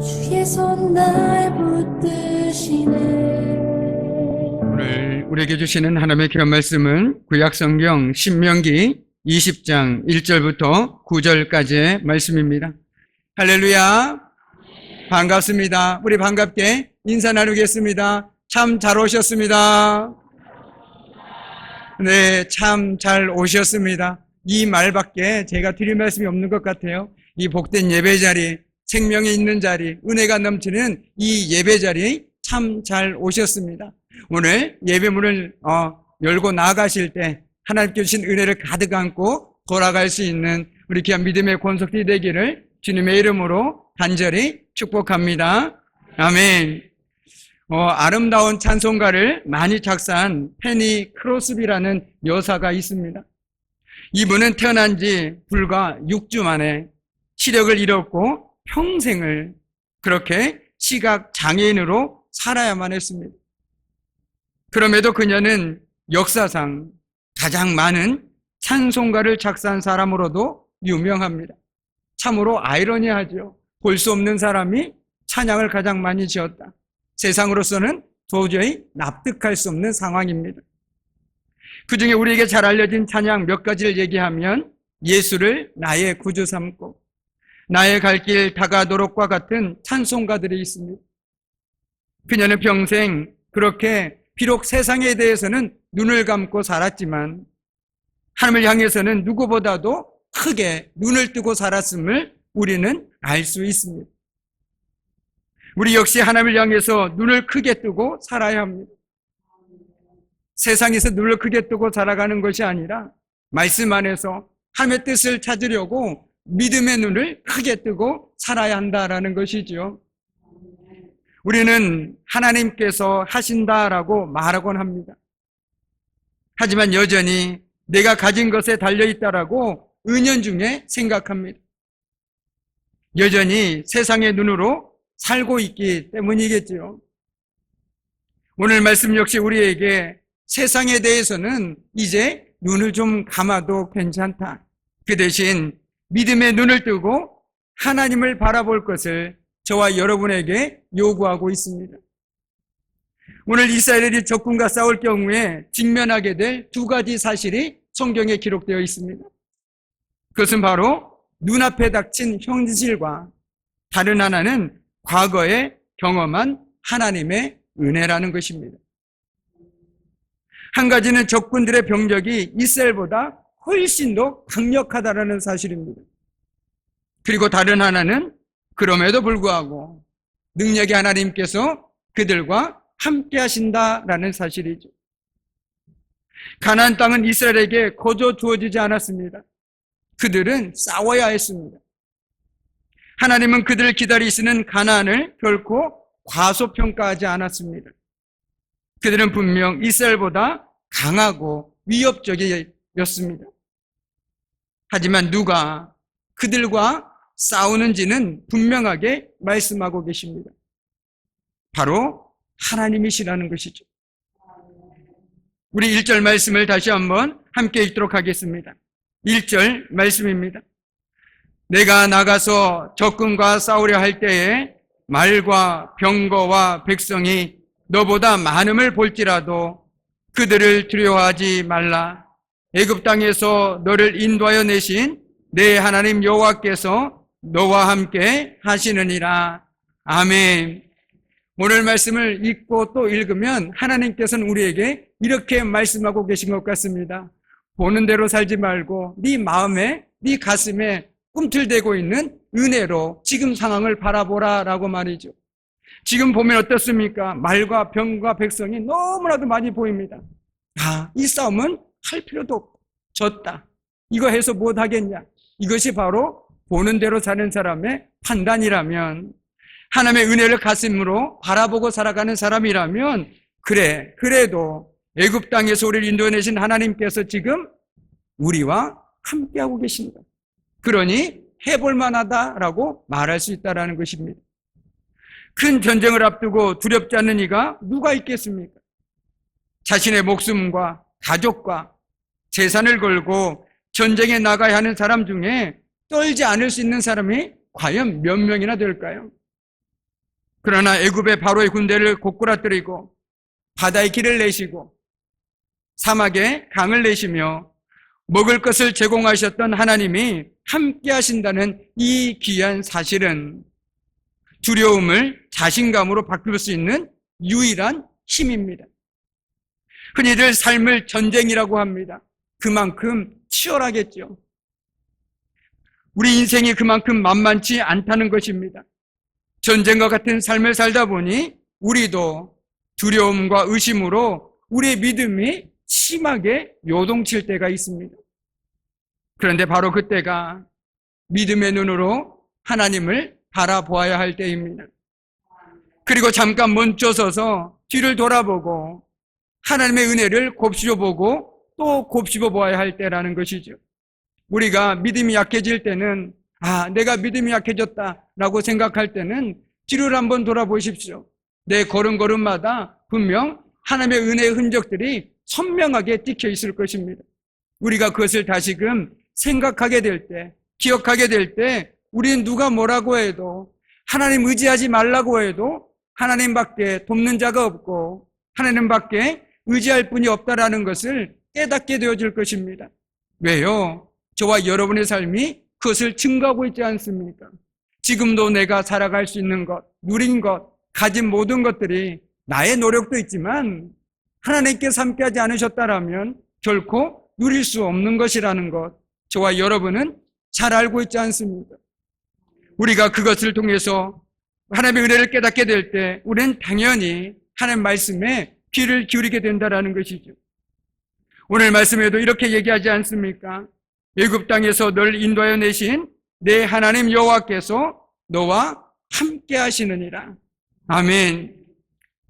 주의 손 날 붙드시네. 오늘 우리에게 주시는 하나님의 귀한 말씀은 구약성경 신명기 20장 1절부터 9절까지의 말씀입니다. 할렐루야, 반갑습니다. 우리 반갑게 인사 나누겠습니다. 참 잘 오셨습니다. 네, 참 잘 오셨습니다. 이 말밖에 제가 드릴 말씀이 없는 것 같아요. 이 복된 예배 자리, 생명이 있는 자리, 은혜가 넘치는 이 예배 자리 참 잘 오셨습니다. 오늘 예배문을 열고 나가실 때 하나님께 주신 은혜를 가득 안고 돌아갈 수 있는 우리 귀한 믿음의 권속들이 되기를 주님의 이름으로 간절히 축복합니다. 아멘. 아름다운 찬송가를 많이 작사한 페니 크로스비라는 여사가 있습니다. 이분은 태어난 지 불과 6주 만에 시력을 잃었고 평생을 그렇게 시각 장애인으로 살아야만 했습니다. 그럼에도 그녀는 역사상 가장 많은 찬송가를 작사한 사람으로도 유명합니다. 참으로 아이러니하죠. 볼 수 없는 사람이 찬양을 가장 많이 지었다. 세상으로서는 도저히 납득할 수 없는 상황입니다. 그 중에 우리에게 잘 알려진 찬양 몇 가지를 얘기하면 예수를 나의 구주 삼고 나의 갈 길 다가도록과 같은 찬송가들이 있습니다. 그녀는 평생 그렇게 비록 세상에 대해서는 눈을 감고 살았지만 하나님을 향해서는 누구보다도 크게 눈을 뜨고 살았음을 우리는 알 수 있습니다. 우리 역시 하나님을 향해서 눈을 크게 뜨고 살아야 합니다. 세상에서 눈을 크게 뜨고 살아가는 것이 아니라 말씀 안에서 하나님의 뜻을 찾으려고 믿음의 눈을 크게 뜨고 살아야 한다라는 것이죠. 우리는 하나님께서 하신다라고 말하곤 합니다. 하지만 여전히 내가 가진 것에 달려있다라고 은연중에 생각합니다. 여전히 세상의 눈으로 살고 있기 때문이겠지요. 오늘 말씀 역시 우리에게 세상에 대해서는 이제 눈을 좀 감아도 괜찮다. 그 대신 믿음의 눈을 뜨고 하나님을 바라볼 것을 저와 여러분에게 요구하고 있습니다. 오늘 이스라엘이 적군과 싸울 경우에 직면하게 될 두 가지 사실이 성경에 기록되어 있습니다. 그것은 바로 눈앞에 닥친 현실과 다른 하나는 과거에 경험한 하나님의 은혜라는 것입니다. 한 가지는 적군들의 병력이 이스라엘보다 훨씬 더 강력하다는 사실입니다. 그리고 다른 하나는 그럼에도 불구하고 능력의 하나님께서 그들과 함께 하신다라는 사실이죠. 가나안 땅은 이스라엘에게 거저 주어지지 않았습니다. 그들은 싸워야 했습니다. 하나님은 그들을 기다리시는 가나안을 결코 과소평가하지 않았습니다. 그들은 분명 이스라엘보다 강하고 위협적이었습니다. 하지만 누가 그들과 싸우는지는 분명하게 말씀하고 계십니다. 바로 하나님이시라는 것이죠. 우리 1절 말씀을 다시 한번 함께 읽도록 하겠습니다. 1절 말씀입니다. 내가 나가서 적군과 싸우려 할 때에 말과 병거와 백성이 너보다 많음을 볼지라도 그들을 두려워하지 말라. 애굽 땅에서 너를 인도하여 내신 내 하나님 여호와께서 너와 함께 하시느니라. 아멘. 오늘 말씀을 읽고 또 읽으면 하나님께서는 우리에게 이렇게 말씀하고 계신 것 같습니다. 보는 대로 살지 말고 네 마음에, 네 가슴에 꿈틀대고 있는 은혜로 지금 상황을 바라보라라고 말이죠. 지금 보면 어떻습니까? 말과 병과 백성이 너무나도 많이 보입니다. 이 싸움은 할 필요도 없고 졌다. 이거 해서 못하겠냐? 이것이 바로 보는 대로 사는 사람의 판단이라면, 하나님의 은혜를 가슴으로 바라보고 살아가는 사람이라면, 그래도 애굽 땅에서 우리를 인도해내신 하나님께서 지금 우리와 함께하고 계신다. 그러니 해볼 만하다라고 말할 수 있다는 것입니다. 큰 전쟁을 앞두고 두렵지 않는 이가 누가 있겠습니까? 자신의 목숨과 가족과 재산을 걸고 전쟁에 나가야 하는 사람 중에 떨지 않을 수 있는 사람이 과연 몇 명이나 될까요? 그러나 애굽의 바로의 군대를 고꾸라뜨리고 바다의 길을 내시고 사막에 강을 내시며 먹을 것을 제공하셨던 하나님이 함께 하신다는 이 귀한 사실은 두려움을 자신감으로 바꿀 수 있는 유일한 힘입니다. 흔히들 삶을 전쟁이라고 합니다. 그만큼 치열하겠죠. 우리 인생이 그만큼 만만치 않다는 것입니다. 전쟁과 같은 삶을 살다 보니 우리도 두려움과 의심으로 우리의 믿음이 심하게 요동칠 때가 있습니다. 그런데 바로 그때가 믿음의 눈으로 하나님을 바라보아야 할 때입니다. 그리고 잠깐 멈춰서서 뒤를 돌아보고 하나님의 은혜를 곱씹어보고 또 곱씹어보아야 할 때라는 것이죠. 우리가 믿음이 약해질 때는 내가 믿음이 약해졌다라고 생각할 때는 뒤를 한번 돌아보십시오. 내 걸음걸음마다 분명 하나님의 은혜의 흔적들이 선명하게 찍혀 있을 것입니다. 우리가 그것을 다시금 생각하게 될 때, 기억하게 될 때 우리는 누가 뭐라고 해도 하나님 의지하지 말라고 해도 하나님밖에 돕는 자가 없고 하나님밖에 의지할 분이 없다라는 것을 깨닫게 되어질 것입니다. 왜요? 저와 여러분의 삶이 그것을 증거하고 있지 않습니까? 지금도 내가 살아갈 수 있는 것, 누린 것, 가진 모든 것들이 나의 노력도 있지만 하나님께서 함께하지 않으셨다라면 결코 누릴 수 없는 것이라는 것, 저와 여러분은 잘 알고 있지 않습니까? 우리가 그것을 통해서 하나님의 은혜를 깨닫게 될 때 우리는 당연히 하나님 말씀에 귀를 기울이게 된다는 것이죠. 오늘 말씀에도 이렇게 얘기하지 않습니까? 애굽 땅에서 널 인도하여 내신 내 하나님 여호와께서 너와 함께 하시느니라. 아멘.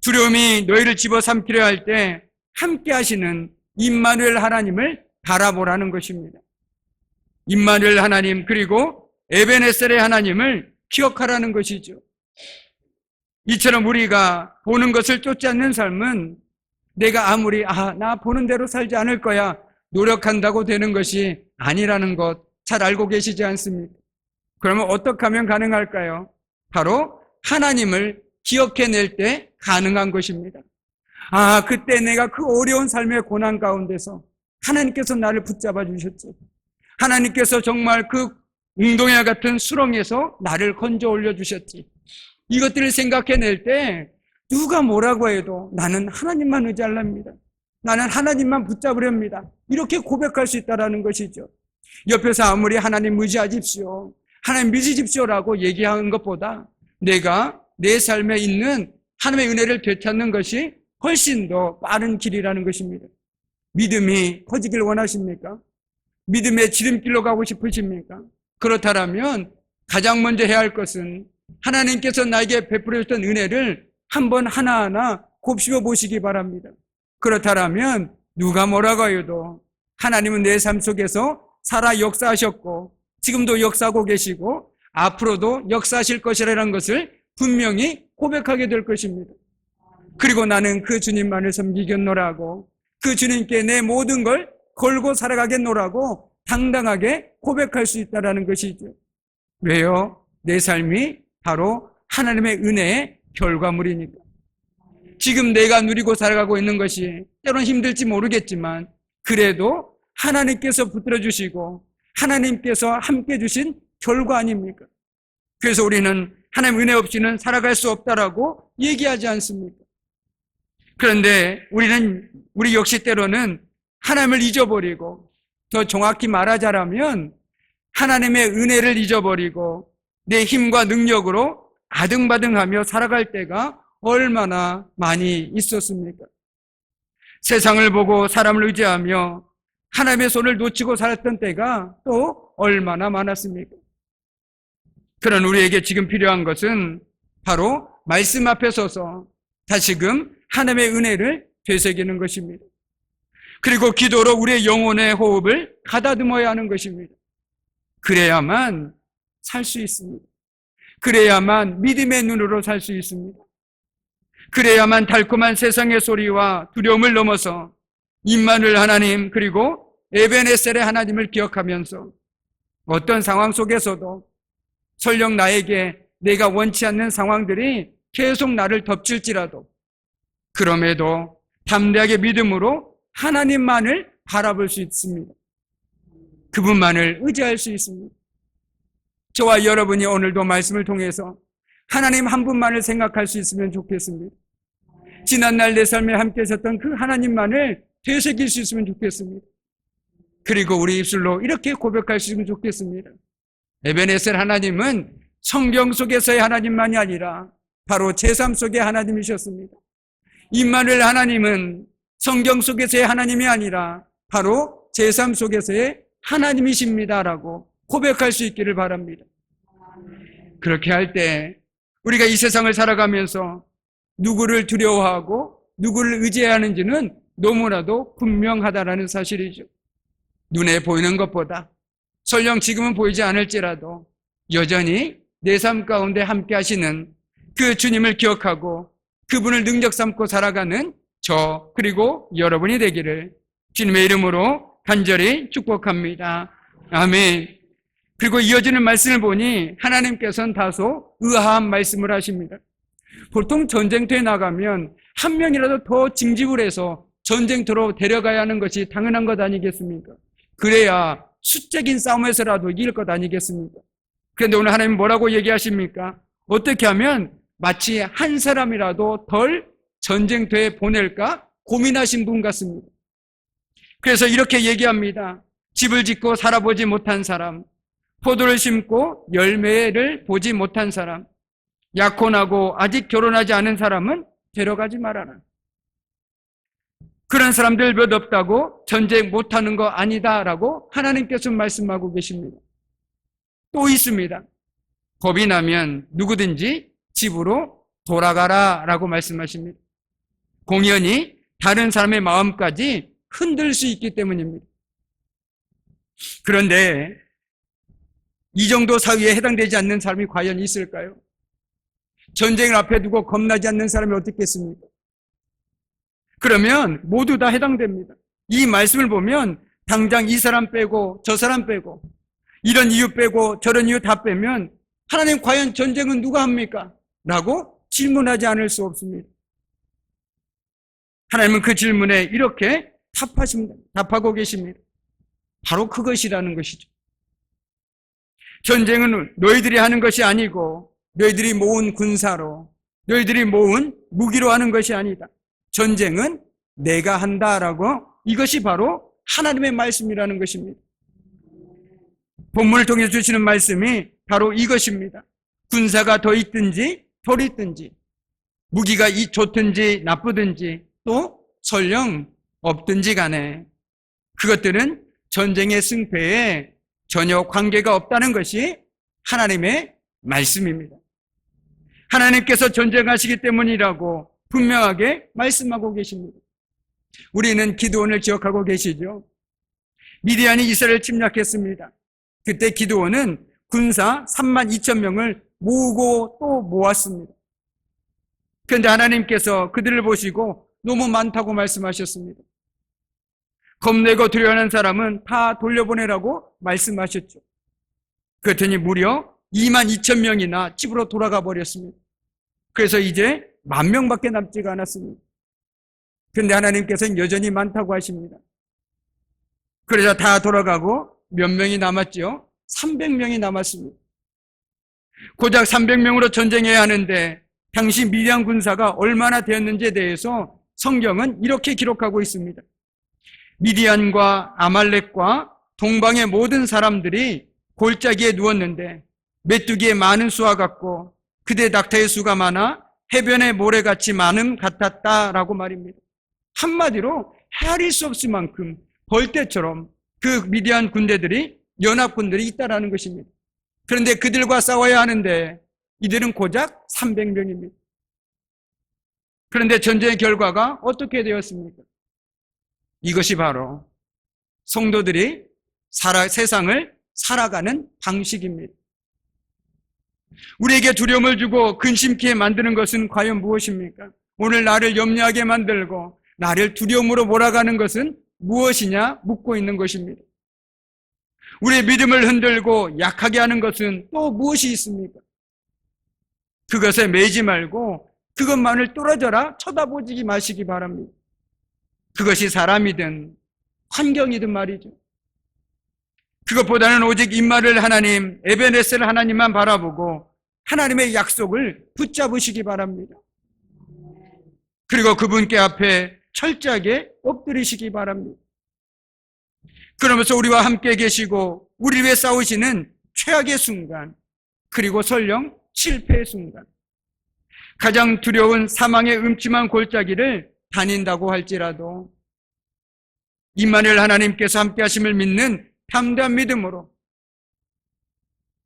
두려움이 너희를 집어삼키려 할 때 함께 하시는 임마누엘 하나님을 바라보라는 것입니다. 임마누엘 하나님 그리고 에베네셀의 하나님을 기억하라는 것이죠. 이처럼 우리가 보는 것을 쫓지 않는 삶은 내가 아무리 나 보는 대로 살지 않을 거야 노력한다고 되는 것이 아니라는 것 잘 알고 계시지 않습니까? 그러면 어떻게 하면 가능할까요? 바로 하나님을 기억해낼 때 가능한 것입니다. 그때 내가 그 어려운 삶의 고난 가운데서 하나님께서 나를 붙잡아 주셨지. 하나님께서 정말 그 웅덩이와 같은 수렁에서 나를 건져 올려주셨지. 이것들을 생각해낼 때 누가 뭐라고 해도 나는 하나님만 의지하랍니다. 나는 하나님만 붙잡으렵니다. 이렇게 고백할 수 있다는 것이죠. 옆에서 아무리 하나님 의지하십시오, 하나님 믿으십시오라고 얘기하는 것보다 내가 내 삶에 있는 하나님의 은혜를 되찾는 것이 훨씬 더 빠른 길이라는 것입니다. 믿음이 커지길 원하십니까? 믿음의 지름길로 가고 싶으십니까? 그렇다면 가장 먼저 해야 할 것은 하나님께서 나에게 베풀어 주셨던 은혜를 한번 하나하나 곱씹어 보시기 바랍니다. 그렇다면 누가 뭐라고 해도 하나님은 내 삶 속에서 살아 역사하셨고 지금도 역사하고 계시고 앞으로도 역사하실 것이라는 것을 분명히 고백하게 될 것입니다. 그리고 나는 그 주님만을 섬기겠노라고, 그 주님께 내 모든 걸 걸고 살아가겠노라고 당당하게 고백할 수 있다는 것이죠. 왜요? 내 삶이 바로 하나님의 은혜의 결과물이니까. 지금 내가 누리고 살아가고 있는 것이 때로는 힘들지 모르겠지만 그래도 하나님께서 붙들어 주시고 하나님께서 함께 주신 결과 아닙니까? 그래서 우리는 하나님 은혜 없이는 살아갈 수 없다라고 얘기하지 않습니까? 그런데 우리 역시 때로는 하나님을 잊어버리고, 더 정확히 말하자면 하나님의 은혜를 잊어버리고 내 힘과 능력으로 아등바등하며 살아갈 때가 얼마나 많이 있었습니까? 세상을 보고 사람을 의지하며 하나님의 손을 놓치고 살았던 때가 또 얼마나 많았습니까? 그런 우리에게 지금 필요한 것은 바로 말씀 앞에 서서 다시금 하나님의 은혜를 되새기는 것입니다. 그리고 기도로 우리의 영혼의 호흡을 가다듬어야 하는 것입니다. 그래야만 살 수 있습니다. 그래야만 믿음의 눈으로 살 수 있습니다. 그래야만 달콤한 세상의 소리와 두려움을 넘어서 임마누엘 하나님 그리고 에베네셀의 하나님을 기억하면서 어떤 상황 속에서도 설령 나에게 내가 원치 않는 상황들이 계속 나를 덮칠지라도 그럼에도 담대하게 믿음으로 하나님만을 바라볼 수 있습니다. 그분만을 의지할 수 있습니다. 저와 여러분이 오늘도 말씀을 통해서 하나님 한 분만을 생각할 수 있으면 좋겠습니다. 지난날 내 삶에 함께 하셨던 그 하나님만을 되새길 수 있으면 좋겠습니다. 그리고 우리 입술로 이렇게 고백할 수 있으면 좋겠습니다. 에베네셀 하나님은 성경 속에서의 하나님만이 아니라 바로 제3 속의 하나님이셨습니다. 임마누엘 하나님은 성경 속에서의 하나님이 아니라 바로 제3 속에서의 하나님이십니다라고 고백할 수 있기를 바랍니다. 그렇게 할 때 우리가 이 세상을 살아가면서 누구를 두려워하고 누구를 의지해야 하는지는 너무나도 분명하다라는 사실이죠. 눈에 보이는 것보다 설령 지금은 보이지 않을지라도 여전히 내 삶 가운데 함께 하시는 그 주님을 기억하고 그분을 능력 삼고 살아가는 저 그리고 여러분이 되기를 주님의 이름으로 간절히 축복합니다. 아멘. 그리고 이어지는 말씀을 보니 하나님께서는 다소 의아한 말씀을 하십니다. 보통 전쟁터에 나가면 한 명이라도 더 징집을 해서 전쟁터로 데려가야 하는 것이 당연한 것 아니겠습니까? 그래야 수적인 싸움에서라도 이길 것 아니겠습니까? 그런데 오늘 하나님 뭐라고 얘기하십니까? 어떻게 하면 마치 한 사람이라도 덜 전쟁터에 보낼까 고민하신 분 같습니다. 그래서 이렇게 얘기합니다. 집을 짓고 살아보지 못한 사람, 포도를 심고 열매를 보지 못한 사람, 약혼하고 아직 결혼하지 않은 사람은 데려가지 말아라. 그런 사람들 몇 없다고 전쟁 못하는 거 아니다라고 하나님께서 말씀하고 계십니다. 또 있습니다. 겁이 나면 누구든지 집으로 돌아가라라고 말씀하십니다. 공연히 다른 사람의 마음까지 흔들 수 있기 때문입니다. 그런데 이 정도 사유에 해당되지 않는 사람이 과연 있을까요? 전쟁을 앞에 두고 겁나지 않는 사람이 어떻겠습니까? 그러면 모두 다 해당됩니다. 이 말씀을 보면 당장 이 사람 빼고 저 사람 빼고 이런 이유 빼고 저런 이유 다 빼면 하나님 과연 전쟁은 누가 합니까? 라고 질문하지 않을 수 없습니다. 하나님은 그 질문에 이렇게 답하고 계십니다. 바로 그것이라는 것이죠. 전쟁은 너희들이 하는 것이 아니고 너희들이 모은 군사로 너희들이 모은 무기로 하는 것이 아니다. 전쟁은 내가 한다라고 이것이 바로 하나님의 말씀이라는 것입니다. 본문을 통해 주시는 말씀이 바로 이것입니다. 군사가 더 있든지 덜 있든지 무기가 좋든지 나쁘든지 또 설령 없든지 간에 그것들은 전쟁의 승패에 전혀 관계가 없다는 것이 하나님의 말씀입니다. 하나님께서 전쟁하시기 때문이라고 분명하게 말씀하고 계십니다. 우리는 기드온을 기억하고 계시죠? 미디안이 이스라엘을 침략했습니다. 그때 기드온은 군사 32,000명을 모으고 또 모았습니다. 그런데 하나님께서 그들을 보시고 너무 많다고 말씀하셨습니다. 겁내고 두려워하는 사람은 다 돌려보내라고 말씀하셨죠. 그랬더니 무려 22,000명이나 집으로 돌아가 버렸습니다. 그래서 이제 10,000명밖에 남지가 않았습니다. 그런데 하나님께서는 여전히 많다고 하십니다. 그래서 다 돌아가고 몇 명이 남았죠? 300명이 남았습니다. 고작 300명으로 전쟁해야 하는데 당시 미디안 군사가 얼마나 되었는지에 대해서 성경은 이렇게 기록하고 있습니다. 미디안과 아말렉과 동방의 모든 사람들이 골짜기에 누웠는데 메뚜기의 많은 수와 같고 그대 낙타의 수가 많아 해변의 모래같이 많음 같았다라고 말입니다. 한마디로 헤아릴 수 없을 만큼 벌떼처럼 그 미디안 군대들이 연합군들이 있다라는 것입니다. 그런데 그들과 싸워야 하는데 이들은 고작 300명입니다. 그런데 전쟁의 결과가 어떻게 되었습니까? 이것이 바로 성도들이 세상을 살아가는 방식입니다. 우리에게 두려움을 주고 근심케 만드는 것은 과연 무엇입니까? 오늘 나를 염려하게 만들고 나를 두려움으로 몰아가는 것은 무엇이냐 묻고 있는 것입니다. 우리의 믿음을 흔들고 약하게 하는 것은 또 무엇이 있습니까? 그것에 매지 말고 그것만을 뚫어져라 쳐다보지 마시기 바랍니다. 그것이 사람이든 환경이든 말이죠. 그것보다는 오직 임마를 하나님, 에베네셀 하나님만 바라보고 하나님의 약속을 붙잡으시기 바랍니다. 그리고 그분께 앞에 철저하게 엎드리시기 바랍니다. 그러면서 우리와 함께 계시고 우리 위해 싸우시는 최악의 순간, 그리고 설령 실패의 순간, 가장 두려운 사망의 음침한 골짜기를 다닌다고 할지라도 임마누엘 하나님께서 함께 하심을 믿는 담대한 믿음으로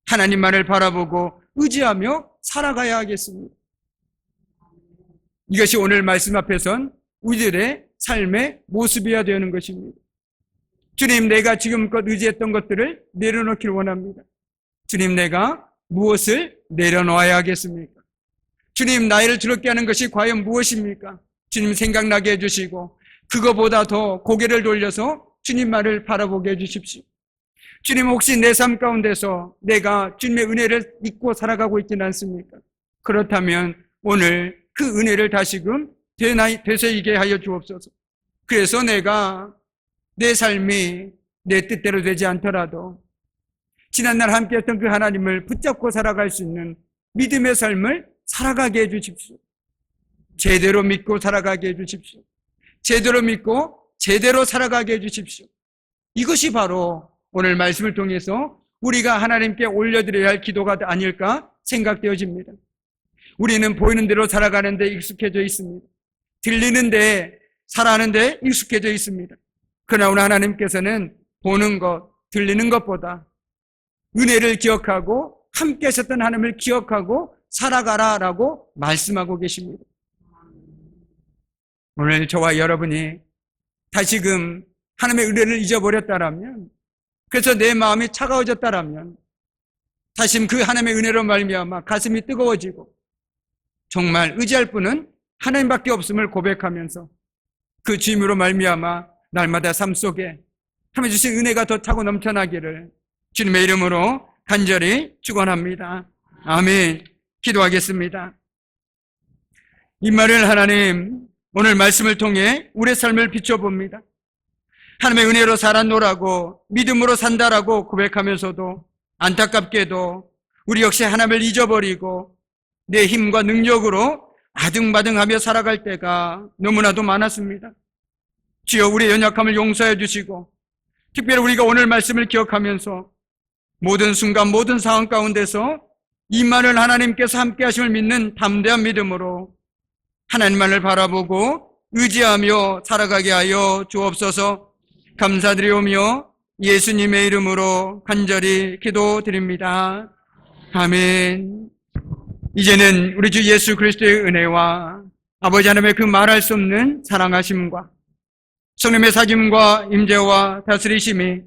하나님만을 바라보고 의지하며 살아가야 하겠습니다. 이것이 오늘 말씀 앞에선 우리들의 삶의 모습이어야 되는 것입니다. 주님, 내가 지금껏 의지했던 것들을 내려놓기를 원합니다. 주님, 내가 무엇을 내려놓아야 하겠습니까? 주님, 나이를 즐겁게 하는 것이 과연 무엇입니까? 주님 생각나게 해주시고 그거보다 더 고개를 돌려서 주님만을 바라보게 해주십시오. 주님, 혹시 내 삶 가운데서 내가 주님의 은혜를 믿고 살아가고 있지는 않습니까? 그렇다면 오늘 그 은혜를 다시금 되새기게 하여 주옵소서. 그래서 내가 내 삶이 내 뜻대로 되지 않더라도 지난날 함께했던 그 하나님을 붙잡고 살아갈 수 있는 믿음의 삶을 살아가게 해주십시오. 제대로 믿고 살아가게 해주십시오. 제대로 믿고 제대로 살아가게 해주십시오. 이것이 바로 오늘 말씀을 통해서 우리가 하나님께 올려드려야 할 기도가 아닐까 생각되어집니다. 우리는 보이는 대로 살아가는 데 익숙해져 있습니다. 들리는 데 살아가는 데 익숙해져 있습니다. 그러나 오늘 하나님께서는 보는 것, 들리는 것보다 은혜를 기억하고 함께 하셨던 하나님을 기억하고 살아가라라고 말씀하고 계십니다. 오늘 저와 여러분이 다시금 하나님의 은혜를 잊어버렸다라면, 그래서 내 마음이 차가워졌다라면 다시 그 하나님의 은혜로 말미암아 가슴이 뜨거워지고 정말 의지할 분은 하나님밖에 없음을 고백하면서 그 주임으로 말미암아 날마다 삶 속에 하나님 주신 은혜가 더 차고 넘쳐나기를 주님의 이름으로 간절히 축원합니다. 아멘. 기도하겠습니다. 임마누엘 하나님, 오늘 말씀을 통해 우리의 삶을 비춰봅니다. 하나님의 은혜로 살았노라고, 믿음으로 산다라고 고백하면서도 안타깝게도 우리 역시 하나님을 잊어버리고 내 힘과 능력으로 아등바등하며 살아갈 때가 너무나도 많았습니다. 주여, 우리의 연약함을 용서해 주시고 특별히 우리가 오늘 말씀을 기억하면서 모든 순간 모든 상황 가운데서 임마누엘 하나님께서 함께 하심을 믿는 담대한 믿음으로 하나님만을 바라보고 의지하며 살아가게 하여 주옵소서. 감사드리오며 예수님의 이름으로 간절히 기도드립니다. 아멘. 이제는 우리 주 예수 그리스도의 은혜와 아버지 하나님의 그 말할 수 없는 사랑하심과 성령의 사귐과 임재와 다스리심이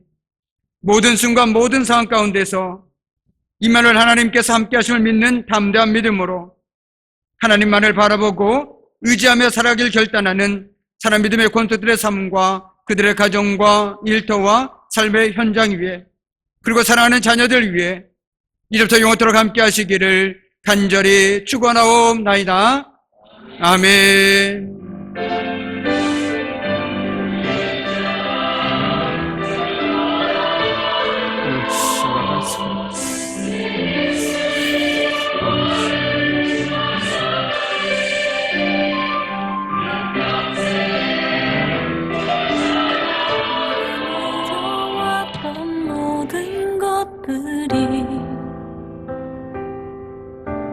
모든 순간 모든 상황 가운데서 임마누엘 하나님께서 함께 하심을 믿는 담대한 믿음으로 하나님만을 바라보고 의지하며 살아가길 결단하는 사람 믿음의 권속들의 삶과 그들의 가정과 일터와 삶의 현장 위에, 그리고 사랑하는 자녀들 위에 이제부터 영원토록 함께 하시기를 간절히 축원하옵나이다. 아멘.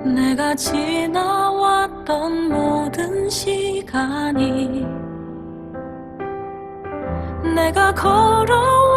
내가 지나왔던 모든 시간이, 내가 걸어왔던